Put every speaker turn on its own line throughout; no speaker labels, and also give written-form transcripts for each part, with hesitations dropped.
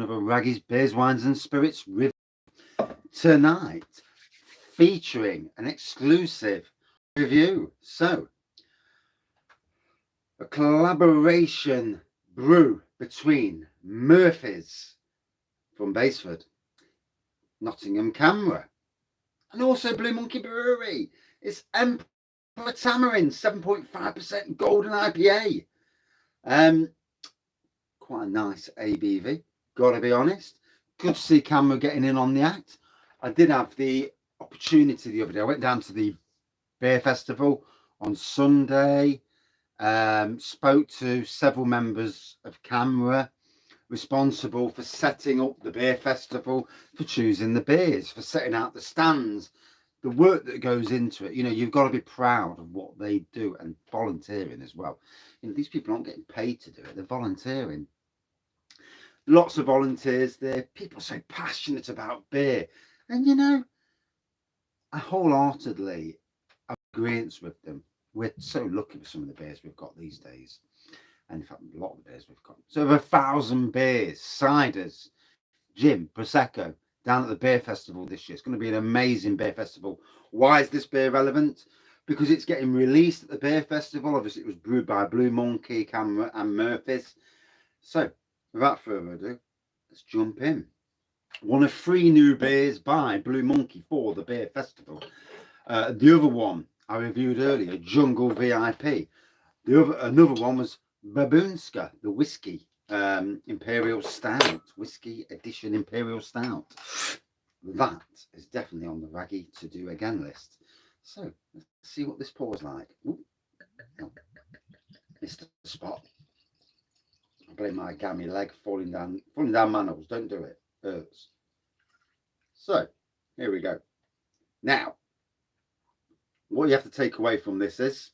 another Wraggys Beers, Wines and Spirits review tonight, featuring an exclusive review. So, a collaboration brew between Murphys from Basford, Nottingham Camra, and also Blue Monkey Brewery. It's Emperor Tamarind, 7.5% golden IPA. Quite a nice ABV, gotta be honest. Good to see Camra getting in on the act. I did have the opportunity the other day. I went down to the beer festival on Sunday, spoke to several members of Camra responsible for setting up the beer festival, for choosing the beers, for setting out the stands, the work that goes into it. You know, you've got to be proud of what they do, and volunteering as well. You know, these people aren't getting paid to do it, they're volunteering. Lots of volunteers there, people so passionate about beer. And you know, I wholeheartedly agree with them. We're so lucky with some of the beers we've got these days. And in fact, a lot of the beers we've got. So over 1,000 beers, ciders, gin, Prosecco, down at the beer festival this year. It's going to be an amazing beer festival. Why is this beer relevant? Because it's getting released at the beer festival. Obviously, it was brewed by Blue Monkey, Camra and Murphys. So, without further ado, let's jump in. One of 3 new beers by Blue Monkey for the beer festival. The other one I reviewed earlier, Jungle VIP. Another one was Baboonska, the whiskey Imperial Stout, whiskey edition Imperial Stout. That is definitely on the Wraggy to do again list. So let's see what this pours like. Ooh, no, missed the spot. I blame my gammy leg falling down my nose. Don't do it. Hurts. So here we go. Now, what you have to take away from this is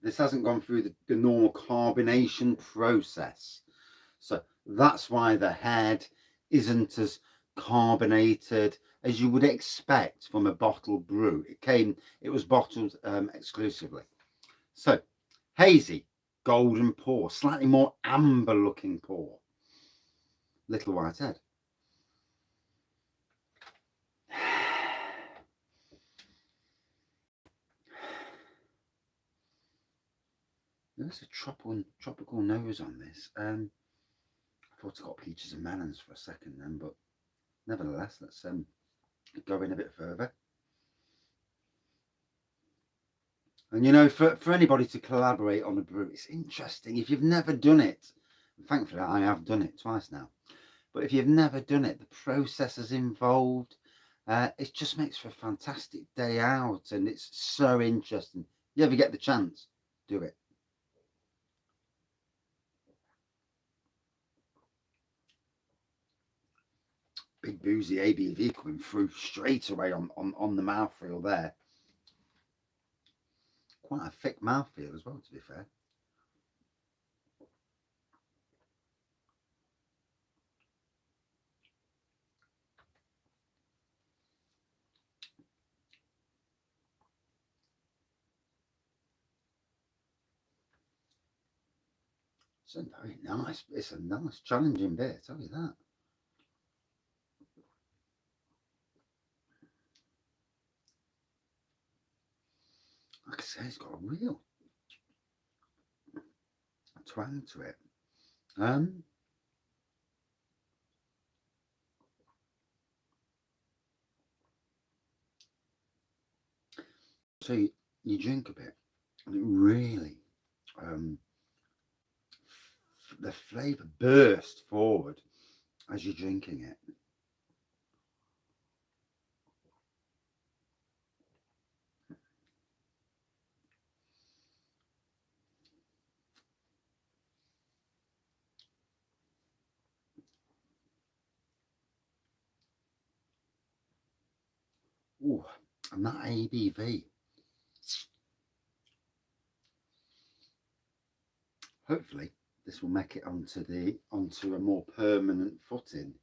this hasn't gone through the normal carbonation process. So that's why the head isn't as carbonated as you would expect from a bottled brew. It was bottled exclusively. So hazy, golden pour, slightly more amber looking pour. Little white head. There's a tropical nose on this. I thought it got peaches and melons for a second then, but nevertheless, let's go in a bit further. And you know, for anybody to collaborate on a brew, it's interesting. If you've never done it, thankfully I have done it twice now, but if you've never done it, the processes involved, it just makes for a fantastic day out, and it's so interesting. If you ever get the chance, do it. Big boozy ABV coming through straight away on the mouthfeel there. Quite a thick mouthfeel as well, to be fair. It's a very nice, it's a nice challenging beer, tell you that. Like I say, it's got a real twang to it. So you drink a bit, and it really, the flavour bursts forward as you're drinking it. Ooh, and that ABV. Hopefully, this will make it onto a more permanent footing.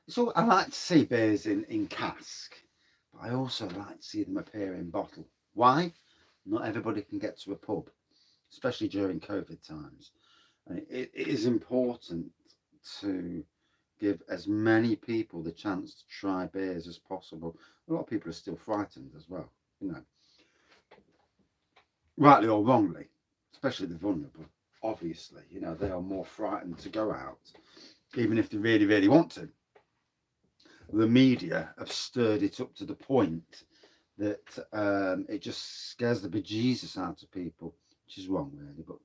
So I like to see beers in cask, but I also like to see them appear in bottle. Why? Not everybody can get to a pub, especially during COVID times. And it is important to give as many people the chance to try beers as possible. A lot of people are still frightened as well, you know, rightly or wrongly, especially the vulnerable. Obviously, you know, they are more frightened to go out, even if they really, really want to. The media have stirred it up to the point that it just scares the bejesus out of people, which is wrong, really. But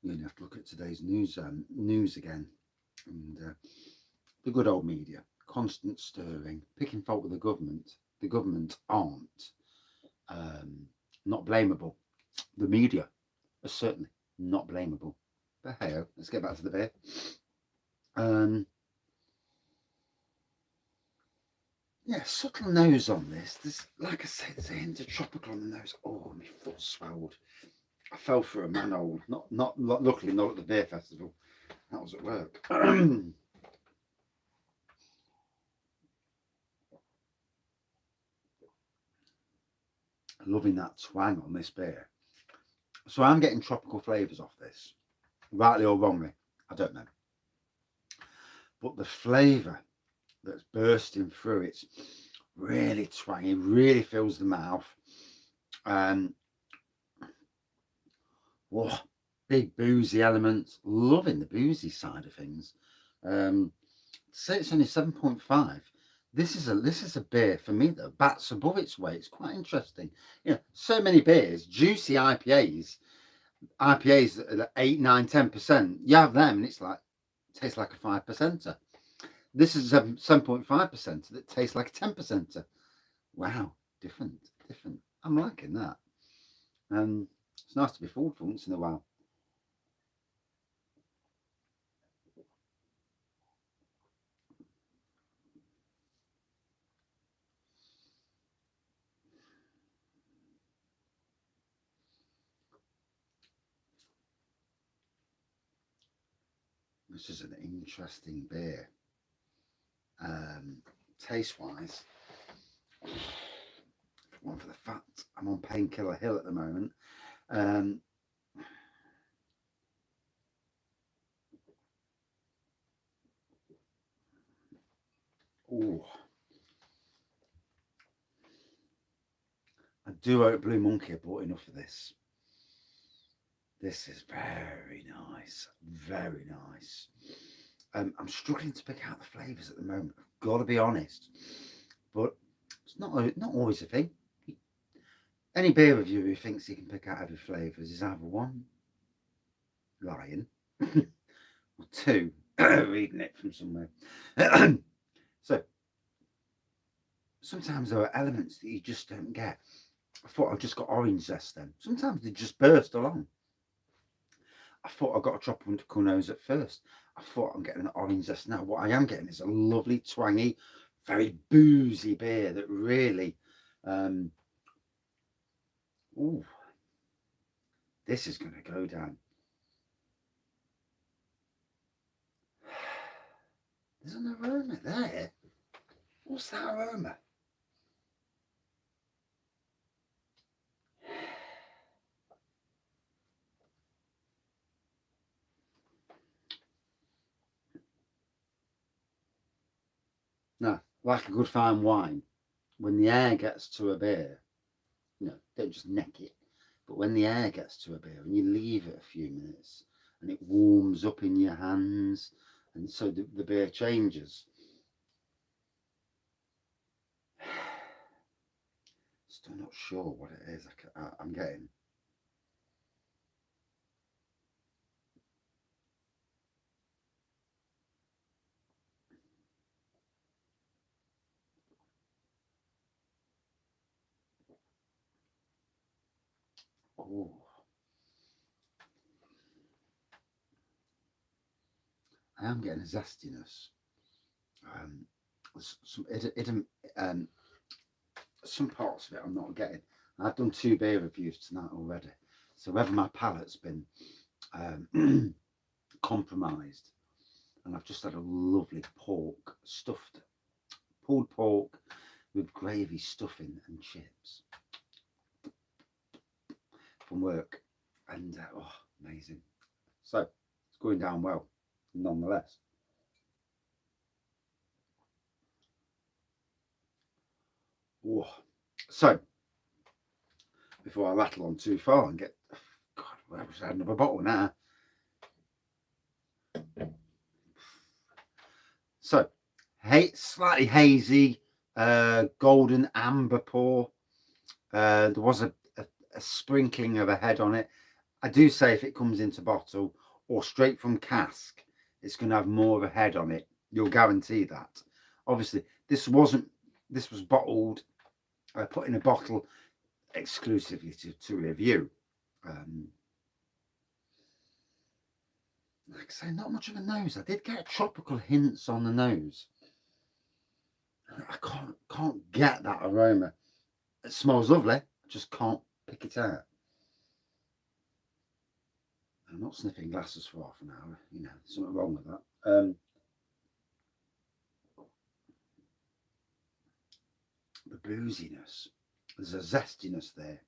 you have to look at today's news again, and the good old media, constant stirring, picking fault with the government. The government aren't not blamable. The media are certainly not blamable. But hey, let's get back to the beer. Yeah, subtle nose on this. There's, like I say, there's a hint of tropical on the nose. Oh, my foot swelled. I fell for a manhole. Not luckily not at the beer festival. That was at work. Loving that twang on this beer. So I'm getting tropical flavours off this, rightly or wrongly, I don't know. But the flavour that's bursting through, it's really twangy, really fills the mouth. Whoa, big boozy elements. Loving the boozy side of things. Say it's only 7.5. This is a beer for me that bats above its weight. It's quite interesting. You know, so many beers, juicy IPAs at 8, 9, 10%. You have them and it's like, it tastes like a 5%er. This is a 7.5% that tastes like a 10%er. Wow, different. I'm liking that. It's nice to be fooled for once in a while. This is an interesting beer. Taste wise, one for the fact I'm on Painkiller Hill at the moment. Oh, I do hope Blue Monkey have bought enough of this. This is very nice, very nice. I'm struggling to pick out the flavours at the moment. I've got to be honest, but it's not always a thing. Any beer reviewer who thinks he can pick out every flavour is either one, lying, or two, reading it from somewhere. So sometimes there are elements that you just don't get. I thought I just got orange zest then. Sometimes they just burst along. I thought I got a tropical nose at first. I thought I'm getting an orange zest now. What I am getting is a lovely, twangy, very boozy beer that really, ooh, this is going to go down. There's an aroma there. What's that aroma? No, like a good fine wine, when the air gets to a beer, you know, don't just neck it, but when the air gets to a beer and you leave it a few minutes and it warms up in your hands, and so the beer changes. Still not sure what it is I'm getting. Oh, I am getting a zestiness. Some parts of it I'm not getting. I've done 2 beer reviews tonight already, so whether my palate's been compromised, and I've just had a lovely pulled pork with gravy, stuffing and chips from work. And oh, amazing. So it's going down well nonetheless. Oh. So before I rattle on too far and get, God, I wish I had another bottle now. So slightly hazy, golden amber pour. There was a sprinkling of a head on it. I do say if it comes into bottle or straight from cask, it's going to have more of a head on it. You'll guarantee that. Obviously, this was bottled, put in a bottle exclusively to review. Like I say, not much of a nose. I did get tropical hints on the nose. I can't get that aroma. It smells lovely. I just can't pick it out. I'm not sniffing glasses for half an hour. You know, there's something wrong with that. The booziness. There's a zestiness there.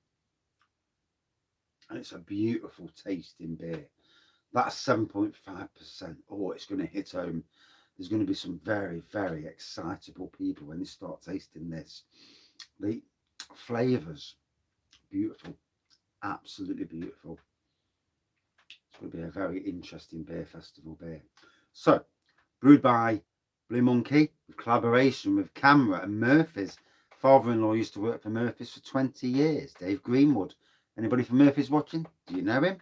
And it's a beautiful tasting beer. That's 7.5%. Oh, it's going to hit home. There's going to be some very, very excitable people when they start tasting this. The flavours, beautiful. Absolutely beautiful. It's going to be a very interesting beer festival beer. So, brewed by Blue Monkey, with collaboration with Camra and Murphys. Father-in-law used to work for Murphys for 20 years. Dave Greenwood. Anybody from Murphys watching? Do you know him?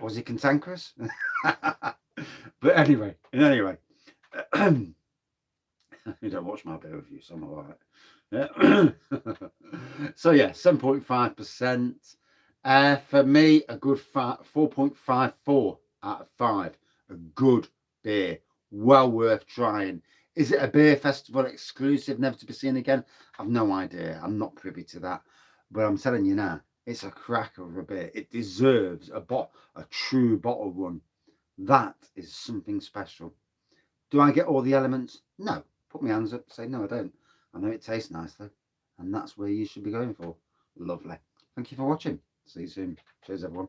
Was he cantankerous? But anyway, you don't watch my beer review, so I'm all right. Yeah. So yeah, 7.5%. For me, a good 4.54 out of 5. A good beer, well worth trying. Is it a beer festival exclusive, never to be seen again? I've no idea. I'm not privy to that, but I'm telling you now, it's a cracker of a beer. It deserves a true bottle run. That is something special. Do I get all the elements? No. Put my hands up, say no, I don't. I know it tastes nice though, and that's where you should be going for. Lovely. Thank you for watching. See you soon. Cheers, everyone.